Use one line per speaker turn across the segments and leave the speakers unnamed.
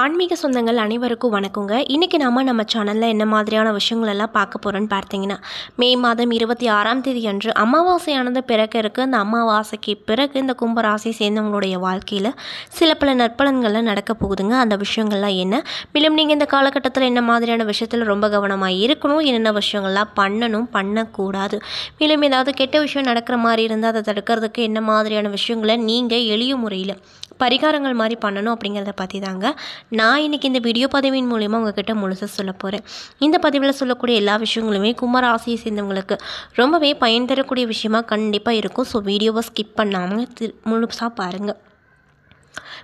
ஆன்மீக சொந்தங்கள் அனைவருக்கும் வணக்கங்க. இன்றைக்கி நம்ம சேனலில் என்ன மாதிரியான விஷயங்கள் எல்லாம் பார்க்க போகிறோன்னு பார்த்தீங்கன்னா, மே மாதம் 26ஆம் தேதி அன்று அமாவாசையானது பிறக்க இருக்குது. அந்த அமாவாசைக்கு பிறகு இந்த கும்பராசி சேர்ந்தவங்களுடைய வாழ்க்கையில் சில பல நற்பலன்கள்லாம் நடக்க போகுதுங்க. அந்த விஷயங்கள்லாம் என்ன, மேலும் நீங்கள் இந்த காலகட்டத்தில் என்ன மாதிரியான விஷயத்தில் ரொம்ப கவனமாக இருக்கணும், என்னென்ன விஷயங்கள்லாம் பண்ணணும், பண்ணக்கூடாது, மேலும் ஏதாவது கெட்ட விஷயம் நடக்கிற மாதிரி இருந்தால் அதை தடுக்கிறதுக்கு என்ன மாதிரியான விஷயங்களை நீங்கள் எளிய முறையில் பரிகாரங்கள் மாதிரி பண்ணணும் அப்படிங்கிறத பற்றி தாங்க நான் இன்றைக்கி இந்த வீடியோ பதிவின் மூலிமா உங்ககிட்ட முழுசாக சொல்ல போகிறேன். இந்த பதிவில் சொல்லக்கூடிய எல்லா விஷயங்களுமே கும்பராசியை சேர்ந்தவங்களுக்கு ரொம்பவே பயன் தரக்கூடிய விஷயமா கண்டிப்பாக இருக்கும். ஸோ வீடியோவை ஸ்கிப் பண்ணாமல் முழுசாக பாருங்கள்.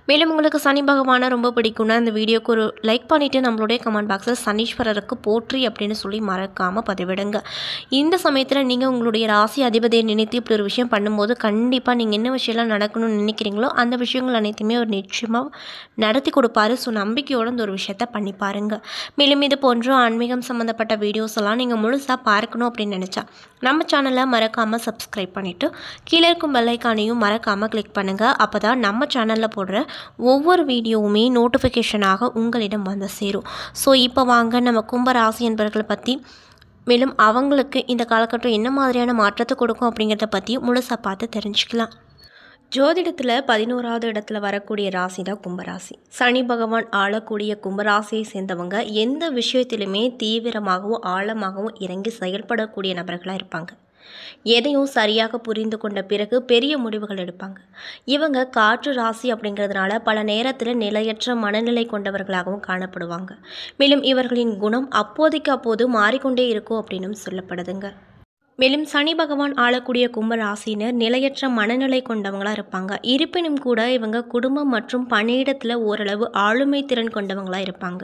மேலும் உங்களுக்கு சனி பகவானை ரொம்ப பிடிக்கும்னா இந்த வீடியோக்கு ஒரு லைக் பண்ணிவிட்டு நம்மளுடைய கமெண்ட் பாக்ஸில் சனீஸ்வரருக்கு போற்றி அப்படின்னு சொல்லி மறக்காமல் பதிவிடுங்க. இந்த சமயத்தில் நீங்கள் உங்களுடைய ராசி அதிபதியை நினைத்து இப்படி ஒரு விஷயம் பண்ணும்போது கண்டிப்பாக நீங்கள் என்ன விஷயம்லாம் நடக்கணும்னு நினைக்கிறீங்களோ அந்த விஷயங்கள் அனைத்துமே ஒரு நிச்சயமாக நடத்தி கொடுப்பாரு. ஸோ நம்பிக்கையோடு இந்த ஒரு விஷயத்த பண்ணி பாருங்கள். மேலும் இது போன்ற ஆன்மீகம் சம்மந்தப்பட்ட வீடியோஸ் எல்லாம் நீங்கள் முழுசாக பார்க்கணும் அப்படின்னு நினச்சா நம்ம சேனலை மறக்காமல் சப்ஸ்கிரைப் பண்ணிவிட்டு கீழே இருக்கும் பெல் ஐக்கானையும் மறக்காமல் கிளிக் பண்ணுங்கள். அப்போ தான் நம்ம சேனலில் போடுற ஒவ்வொரு வீடியோவுமே நோட்டிஃபிகேஷனாக உங்களிடம் வந்து சேரும். ஸோ இப்போ வாங்க நம்ம கும்பராசி என்பவர்களை பற்றி, மேலும் அவங்களுக்கு இந்த காலகட்டம் என்ன மாதிரியான மாற்றத்தை கொடுக்கும் அப்படிங்கிறத பற்றி முழுசாக பார்த்து தெரிஞ்சுக்கலாம். ஜோதிடத்தில் 11வது இடத்துல வரக்கூடிய ராசி தான் கும்பராசி. சனி பகவான் ஆளக்கூடிய கும்பராசியை சேர்ந்தவங்க எந்த விஷயத்திலுமே தீவிரமாகவும் ஆழமாகவும் இறங்கி செயல்படக்கூடிய நபர்களாக இருப்பாங்க. எதையும் சரியாக புரிந்து கொண்ட பிறகு பெரிய முடிவுகள் எடுப்பாங்க. இவங்க காற்று ராசி அப்படிங்கிறதுனால பல நேரத்தில் நிலையற்ற மனநிலை கொண்டவர்களாகவும் காணப்படுவாங்க. மேலும் இவர்களின் குணம் அப்போதைக்கு அப்போது மாறிக்கொண்டே இருக்கும் அப்படின்னும் சொல்லப்படுதுங்க. மேலும் சனி பகவான் ஆளக்கூடிய கும்பராசினர் நிலையற்ற மனநிலை கொண்டவங்களாக இருப்பாங்க. இருப்பினும் கூட இவங்க குடும்பம் மற்றும் பணியிடத்தில் ஓரளவு ஆளுமை திறன் கொண்டவங்களாக இருப்பாங்க.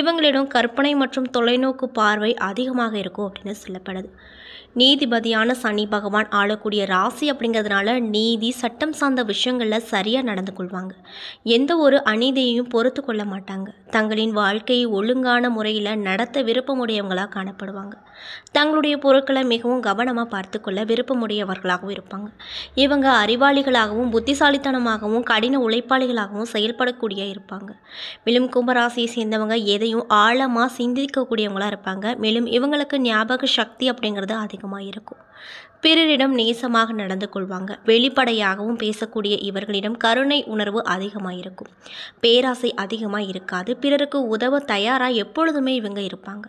இவங்களிடம் கற்பனை மற்றும் தொலைநோக்கு பார்வை அதிகமாக இருக்கும் அப்படின்னு சொல்லப்படுது. நீதிபதியான சனி பகவான் ஆளக்கூடிய ராசி அப்படிங்கிறதுனால நீதி சட்டம் சார்ந்த விஷயங்களில் சரியாக நடந்து கொள்வாங்க. எந்த ஒரு அநீதியையும் பொறுத்து கொள்ள மாட்டாங்க. தங்களின் வாழ்க்கையை ஒழுங்கான முறையில் நடத்த விருப்பமுடையவங்களாக காணப்படுவாங்க. தங்களுடைய பொருட்களை மிகவும் கவனமாக பார்த்து கொள்ள விருப்பமுடையவர்களாகவும் இருப்பாங்க. இவங்க அறிவாளிகளாகவும் புத்திசாலித்தனமாகவும் கடின உழைப்பாளிகளாகவும் செயல்படக்கூடிய இருப்பாங்க. மேலும் கும்பராசியை சேர்ந்தவங்க எதையும் ஆழமாக சிந்திக்கக்கூடியவங்களாக இருப்பாங்க. மேலும் இவங்களுக்கு ஞாபக சக்தி அப்படிங்கிறது அதிகமாக இருக்கும். பிறரிடம் நேசமாக நடந்து கொள்வாங்க. வெளிப்படையாகவும் பேசக்கூடிய இவர்களிடம் கருணை உணர்வு அதிகமாக இருக்கும். பேராசை அதிகமாக இருக்காது. பிறருக்கு உதவ தயாராக எப்பொழுதுமே இவங்க இருப்பாங்க.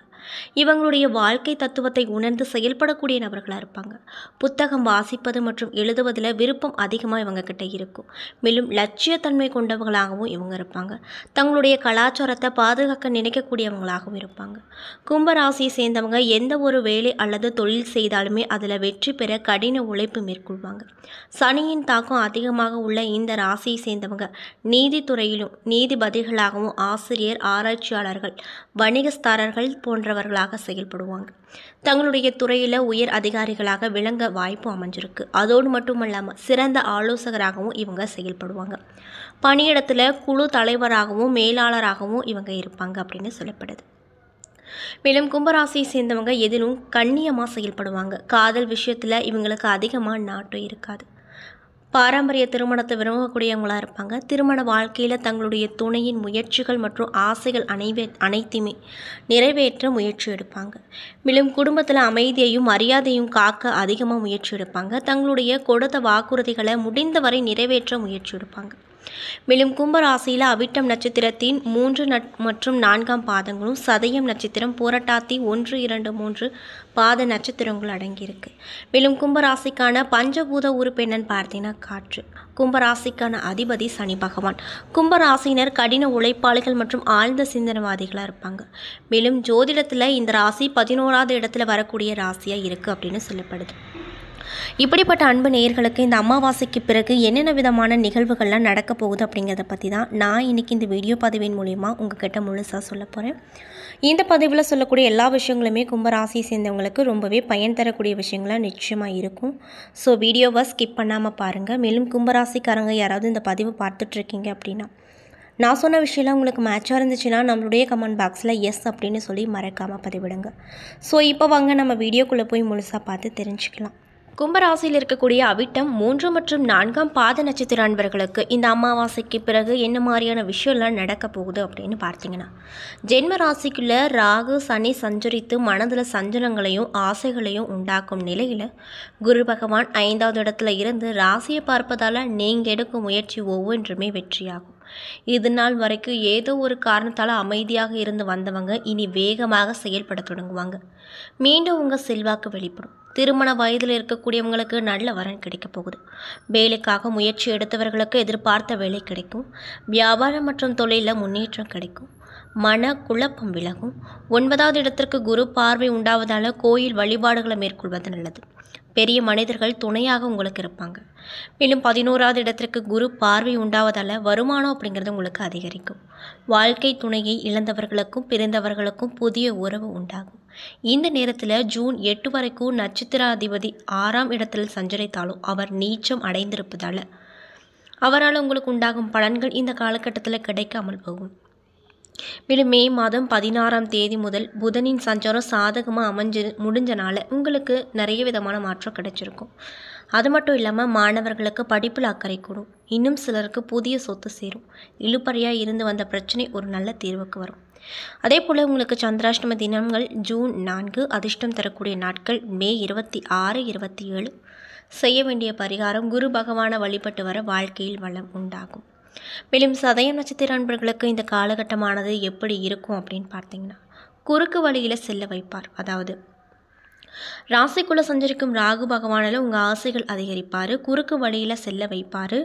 இவங்களுடைய வாழ்க்கை தத்துவத்தை உணர்ந்து செயல்படக்கூடிய நபர்களாக இருப்பாங்க. புத்தகம் வாசிப்பது மற்றும் எழுதுவதில் விருப்பம் அதிகமாக இவங்க கிட்ட இருக்கும். மேலும் லட்சியத்தன்மை கொண்டவர்களாகவும் இவங்க இருப்பாங்க. தங்களுடைய கலாச்சாரத்தை பாதுகாக்க நினைக்கக்கூடியவங்களாகவும் இருப்பாங்க. கும்பராசியை சேர்ந்தவங்க எந்த ஒரு வேலை அல்லது தொழில் செய்தாலுமே அதில் வெற்றி பெற கடின உழைப்பு மேற்கொள்வாங்க. சனியின் தாக்கம் அதிகமாக உள்ள இந்த ராசியை சேர்ந்தவங்க நீதித்துறையிலும் நீதிபதிகளாகவும் ஆசிரியர், ஆராய்ச்சியாளர்கள், வணிகஸ்தாரர்கள் போன்றவர்களாக செயல்படுவாங்க. தங்களுடைய துறையில் உயர் அதிகாரிகளாக விளங்க வாய்ப்பு அமைஞ்சிருக்கு. அதோடு மட்டுமல்லாமல் சிறந்த ஆலோசகராகவும் இவங்க செயல்படுவாங்க. பணியிடத்தில் குழு தலைவராகவும் மேலாளராகவும் இவங்க இருப்பாங்க அப்படின்னு சொல்லப்படுது. மேலும் கும்பராசியை சேர்ந்தவங்க எதிலும் கண்ணியமாக செயல்படுவாங்க. காதல் விஷயத்தில் இவங்களுக்கு அதிகமாக நாட்டம் இருக்காது. பாரம்பரிய திருமணத்தை விரும்பக்கூடியவங்களாக இருப்பாங்க. திருமண வாழ்க்கையில் தங்களுடைய துணையின் முயற்சிகள் மற்றும் ஆசைகள் அனைத்துமே நிறைவேற்ற முயற்சி எடுப்பாங்க. மேலும் குடும்பத்தில் அமைதியையும் மரியாதையும் காக்க அதிகமாக முயற்சி எடுப்பாங்க. தங்களுடைய கொடுத்த வாக்குறுதிகளை முடிந்தவரை நிறைவேற்ற முயற்சி எடுப்பாங்க. மேலும் கும்பராசியில் அவிட்டம் நட்சத்திரத்தின் 3 மற்றும் 4ஆம் பாதங்களும், சதயம் நட்சத்திரம், புரட்டாதி 1, 2, 3 பாத நட்சத்திரங்கள் அடங்கியிருக்கு. மேலும் கும்பராசிக்கான பஞ்சபூத உறுப்பு என்னன்னு பார்த்தீங்கன்னா காற்று. கும்பராசிக்கான அதிபதி சனி பகவான். கும்பராசினர் கடின உழைப்பாளிகள் மற்றும் ஆழ்ந்த சிந்தனைவாதிகளாக இருப்பாங்க. மேலும் ஜோதிடத்தில் இந்த ராசி 11வது இடத்துல வரக்கூடிய ராசியாக இருக்குது அப்படின்னு சொல்லப்படுது. இப்படிப்பட்ட அன்பு நேயர்களுக்கு இந்த அமாவாசைக்கு பிறகு என்னென்ன விதமான நிகழ்வுகள்லாம் நடக்க போகுது அப்படிங்கிறத பற்றி தான் நான் இன்றைக்கி இந்த வீடியோ பதிவின் மூலிமா உங்ககிட்ட முழுசாக சொல்ல போகிறேன். இந்த பதிவில் சொல்லக்கூடிய எல்லா விஷயங்களுமே கும்பராசியை சேர்ந்தவங்களுக்கு ரொம்பவே பயன் தரக்கூடிய விஷயங்களாக நிச்சயமாக இருக்கும். ஸோ வீடியோவை ஸ்கிப் பண்ணாமல் பாருங்கள். மேலும் கும்பராசிக்காரங்க யாராவது இந்த பதிவு பார்த்துட்ருக்கீங்க அப்படின்னா, நான் சொன்ன விஷயம்லாம் உங்களுக்கு மேட்சாக இருந்துச்சுன்னா நம்மளுடைய கமெண்ட் பாக்ஸில் எஸ் அப்படின்னு சொல்லி மறக்காமல் பதிவிடுங்க. ஸோ இப்போ வாங்க நம்ம வீடியோக்குள்ளே போய் முழுசாக பார்த்து தெரிஞ்சுக்கலாம். கும்பராசியில் இருக்கக்கூடிய அவிட்டம் 3 மற்றும் 4ஆம் பாத நட்சத்திர அன்பர்களுக்கு இந்த அமாவாசைக்கு பிறகு என்ன மாதிரியான விஷயம்லாம் நடக்க போகுது அப்படின்னு பார்த்தீங்கன்னா, ஜென்ம ராசிக்குள்ள ராகு சனி சஞ்சரித்து மனதில் சஞ்சலங்களையும் ஆசைகளையும் உண்டாக்கும் நிலையில் குரு பகவான் 5வது இடத்துல இருந்து ராசியை பார்ப்பதால் நீங்கள் எடுக்கும் முயற்சி ஒவ்வொன்றுமே வெற்றியாகும். இது நாள் வரைக்கும் ஏதோ ஒரு காரணத்தால் அமைதியாக இருந்து வந்தவங்க இனி வேகமாக செயல்பட தொடங்குவாங்க. மீண்டும் உங்கள் செல்வாக்கு வெளிப்படும். திருமண வயதில் இருக்கக்கூடியவங்களுக்கு நல்ல வரன் கிடைக்க போகுது. வேலைக்காக முயற்சி எடுத்தவர்களுக்கு எதிர்பார்த்த வேலை கிடைக்கும். வியாபாரம் மற்றும் தொழிலில் முன்னேற்றம் கிடைக்கும். மன குழப்பம் விலகும். 9வது இடத்திற்கு குரு பார்வை உண்டாவதால் கோயில் வழிபாடுகளை மேற்கொள்வது நல்லது. பெரிய மனிதர்கள் துணையாக உங்களுக்கு இருப்பாங்க. மேலும் 11வது இடத்திற்கு குரு பார்வை உண்டாவதால் வருமானம் அப்படிங்கிறது உங்களுக்கு அதிகரிக்கும். வாழ்க்கை துணையை இழந்தவர்களுக்கும் பிரிந்தவர்களுக்கும் புதிய உறவு உண்டாகும். இந்த நேரத்தில் ஜூன் 8 வரைக்கும் நட்சத்திராதிபதி 6ஆம் இடத்தில் சஞ்சரித்தாலும் அவர் நீச்சம் அடைந்திருப்பதால் அவரால் உங்களுக்கு உண்டாகும் பலன்கள் இந்த காலகட்டத்தில் கிடைக்காமல் போகும். மேலும் மே மாதம் 16ஆம் தேதி முதல் புதனின் சஞ்சாரம் சாதகமாக முடிஞ்சனால உங்களுக்கு நிறைய விதமான மாற்றம் கிடைச்சிருக்கும். அது மட்டும் இல்லாமல் மாணவர்களுக்கு படிப்பில் அக்கறை கூடும். இன்னும் சிலருக்கு புதிய சொத்து சேரும். இழுபறியாக இருந்து வந்த பிரச்சனை ஒரு நல்ல தீர்வுக்கு வரும். அதே போல் உங்களுக்கு சந்திராஷ்டம தினங்கள் ஜூன் 4, அதிர்ஷ்டம் தரக்கூடிய நாட்கள் மே 26, 27. செய்ய வேண்டிய பரிகாரம் குரு பகவானை வழிபட்டு வர வாழ்க்கையில் வளம் உண்டாகும். மேலும் சதயம் நட்சத்திர அன்பர்களுக்கு இந்த காலகட்டமானது எப்படி இருக்கும் அப்படின்னு பார்த்தீங்கன்னா, குறுக்கு வழியில் செல்ல வைப்பார். அதாவது ராசிக்குள்ளே சஞ்சரிக்கும் ராகு பகவானில் உங்கள் ஆசைகள் அதிகரிப்பார். குறுக்கு வழியில் செல்ல வைப்பார்.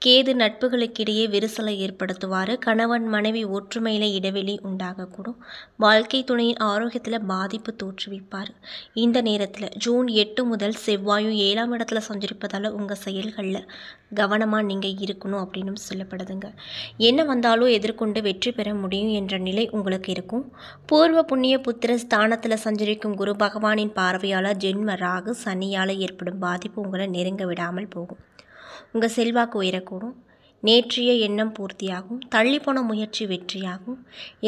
கேது நட்புகளுக்கிடையே விரிசலை ஏற்படுத்துவார். கணவன் மனைவி ஒற்றுமையில் இடைவெளி உண்டாகக்கூடும். வாழ்க்கை துணையின் ஆரோக்கியத்தில் பாதிப்பு தோற்றுவிப்பார். இந்த நேரத்தில் ஜூன் 8 முதல் செவ்வாயும் 7ஆம் இடத்துல சஞ்சரிப்பதால் உங்கள் செயல்களில் கவனமாக நீங்கள் இருக்கணும் அப்படின்னு சொல்லப்படுதுங்க. என்ன வந்தாலும் எதிர்கொண்டு வெற்றி பெற முடியும் என்ற நிலை உங்களுக்கு இருக்கும். பூர்வ புண்ணிய புத்திர ஸ்தானத்தில் சஞ்சரிக்கும் குரு பகவானின் பார்வையால் ஜென்ம ராகு சனியால் ஏற்படும் பாதிப்பு உங்களை நெருங்க விடாமல் போகும். உங்கள் செல்வாக்கு உயரக்கூடும். நேற்றைய எண்ணம் பூர்த்தியாகும். தள்ளிப்போன முயற்சி வெற்றியாகும்.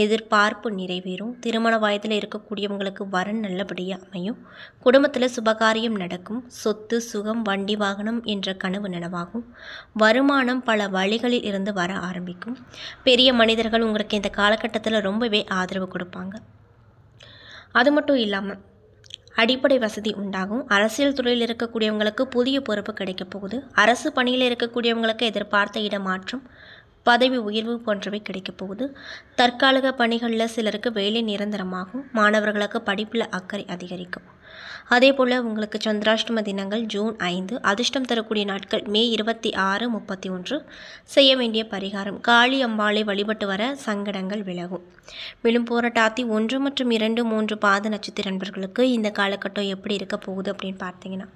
எதிர்பார்ப்பு நிறைவேறும். திருமண வயதில் இருக்கக்கூடியவங்களுக்கு வரன் நல்லபடியாக அமையும். குடும்பத்தில் சுபகாரியம் நடக்கும். சொத்து சுகம் வண்டி வாகனம் என்ற கனவு நனவாகும். வருமானம் பல வழிகளில் இருந்து வர ஆரம்பிக்கும். பெரிய மனிதர்கள் உங்களுக்கு இந்த காலகட்டத்தில் ரொம்பவே ஆதரவு கொடுப்பாங்க. அது மட்டும் இல்லாமல் அடிப்படை வசதி உண்டாகும். அரசியல் துறையில் இருக்கக்கூடியவங்களுக்கு புதிய பொறுப்பு கிடைக்க போகுது. அரசு பணியில் இருக்கக்கூடியவங்களுக்கு எதிர்பார்த்த இடமாற்றம் பதவி உயர்வு போன்றவை கிடைக்க போகுது. தற்காலிக பணிகளில் சிலருக்கு வேலை நிரந்தரமாகும். மாணவர்களுக்கு படிப்பில் அக்கறை அதிகரிக்கும். அதே போல் உங்களுக்கு சந்திராஷ்டம தினங்கள் ஜூன் 5, அதிர்ஷ்டம் தரக்கூடிய நாட்கள் மே 26, 31. செய்ய வேண்டிய பரிகாரம் காளி அம்பாளை வழிபட்டு வர சங்கடங்கள் விலகும். மேலும் போராட்டாத்தி 1 மற்றும் 2, 3 பாத நட்சத்திர நண்பர்களுக்கு இந்த காலகட்டம் எப்படி இருக்க போகுது அப்படின்னு பார்த்தீங்கன்னா,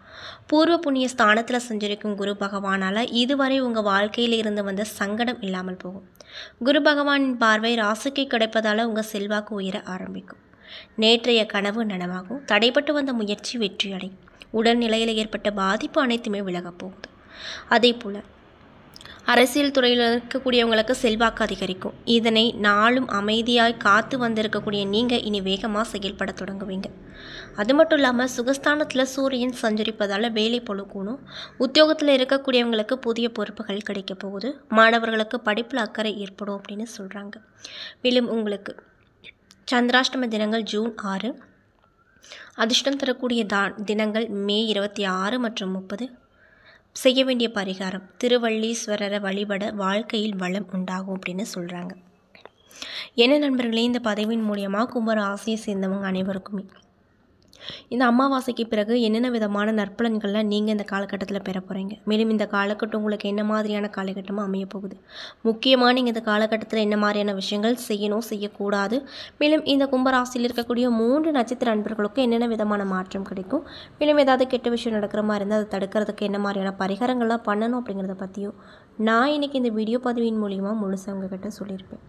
பூர்வ புண்ணிய ஸ்தானத்தில் சஞ்சரிக்கும் குரு பகவானால் இதுவரை உங்கள் வாழ்க்கையில் இருந்து வந்த சங்கடம் இல்லாமல் போகும். குரு பகவானின் பார்வை ராசிக்கு கிடைப்பதால் உங்கள் செல்வாக்கு உயர ஆரம்பிக்கும். நேற்றைய கனவு நனவாகும். தடைப்பட்டு வந்த முயற்சி வெற்றியடையும். உடல்நிலையில் ஏற்பட்ட பாதிப்பு அனைத்துமே விலகப் போகுது. அதே போல் அரசியல் துறையில் இருக்கக்கூடியவங்களுக்கு செல்வாக்கு அதிகரிக்கும். இதனை நாளும் அமைதியாய் காத்து வந்திருக்கக்கூடிய நீங்கள் இனி வேகமாக செயல்பட தொடங்குவீங்க. அது மட்டும் இல்லாமல் சுகஸ்தானத்தில் சூரியன் சஞ்சரிப்பதால் வேலை பொழுக்கூடும். உத்தியோகத்தில் இருக்கக்கூடியவங்களுக்கு புதிய பொறுப்புகள் கிடைக்க போகுது. மாணவர்களுக்கு படிப்பில் அக்கறை ஏற்படும் அப்படின்னு சொல்கிறாங்க. மேலும் உங்களுக்கு சந்திராஷ்டம தினங்கள் ஜூன் 6, அதிர்ஷ்டம் தரக்கூடிய தினங்கள் மே 26 மற்றும் 30. செய்ய வேண்டிய பரிகாரம் திருவள்ளீஸ்வரரை வழிபட வாழ்க்கையில் வளம் உண்டாகும் அப்படின்னு சொல்கிறாங்க. என்ன நண்பர்களே, இந்த பதிவின் மூலியமாக கும்பராசியை சேர்ந்தவங்க அனைவருக்குமே இந்த அமாவாசைக்கு பிறகு என்னென்ன விதமான நற்பலன்கள்லாம் நீங்கள் இந்த காலகட்டத்தில் பெற போகிறீங்க, மேலும் இந்த காலகட்டம் உங்களுக்கு என்ன மாதிரியான காலகட்டமாக அமைய போகுது, முக்கியமாக நீங்கள் இந்த காலகட்டத்தில் என்ன மாதிரியான விஷயங்கள் செய்யணும் செய்யக்கூடாது, மேலும் இந்த கும்பராசியில் இருக்கக்கூடிய 3 நட்சத்திர அன்பர்களுக்கும் என்னென்ன விதமான மாற்றம் கிடைக்கும், மேலும் ஏதாவது கெட்ட விஷயம் நடக்கிற மாதிரி இருந்தால் அதை தடுக்கிறதுக்கு என்ன மாதிரியான பரிகாரங்கள்லாம் பண்ணணும் அப்படிங்கிறத பற்றியும் நான் இன்றைக்கி இந்த வீடியோ பதிவின் மூலிமா முழுசாக உங்ககிட்ட சொல்லியிருப்பேன்.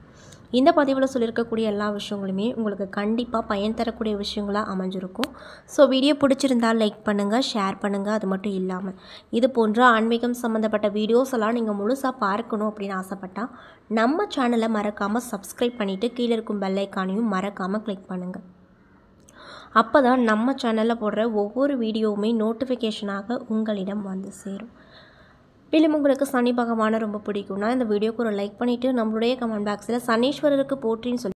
இந்த பதிவில் சொல்லியிருக்கக்கூடிய எல்லா விஷயங்களுமே உங்களுக்கு கண்டிப்பாக பயன் தரக்கூடிய விஷயங்களாக அமைஞ்சிருக்கும். ஸோ வீடியோ பிடிச்சிருந்தால் லைக் பண்ணுங்கள், ஷேர் பண்ணுங்கள். அது மட்டும் இல்லாமல் இது போன்ற ஆன்மீகம் சம்மந்தப்பட்ட வீடியோஸ் எல்லாம் நீங்கள் முழுசாக பார்க்கணும் அப்படின்னு ஆசைப்பட்டால் நம்ம சேனலை மறக்காமல் சப்ஸ்கிரைப் பண்ணிவிட்டு கீழே இருக்கும் பெல் ஐக்கானையும் மறக்காமல் கிளிக் பண்ணுங்கள். அப்போ தான் நம்ம சேனலில் போடுற ஒவ்வொரு வீடியோவுமே நோட்டிஃபிகேஷனாக உங்களிடம் வந்து சேரும். மேலும் உங்களுக்கு சனி பகவானை ரொம்ப பிடிக்கும்னா இந்த வீடியோக்கு ஒரு லைக் பண்ணிவிட்டு நம்மளுடைய கமெண்ட் பாக்ஸில் சனீஸ்வரருக்கு போற்றின்னு சொல்லி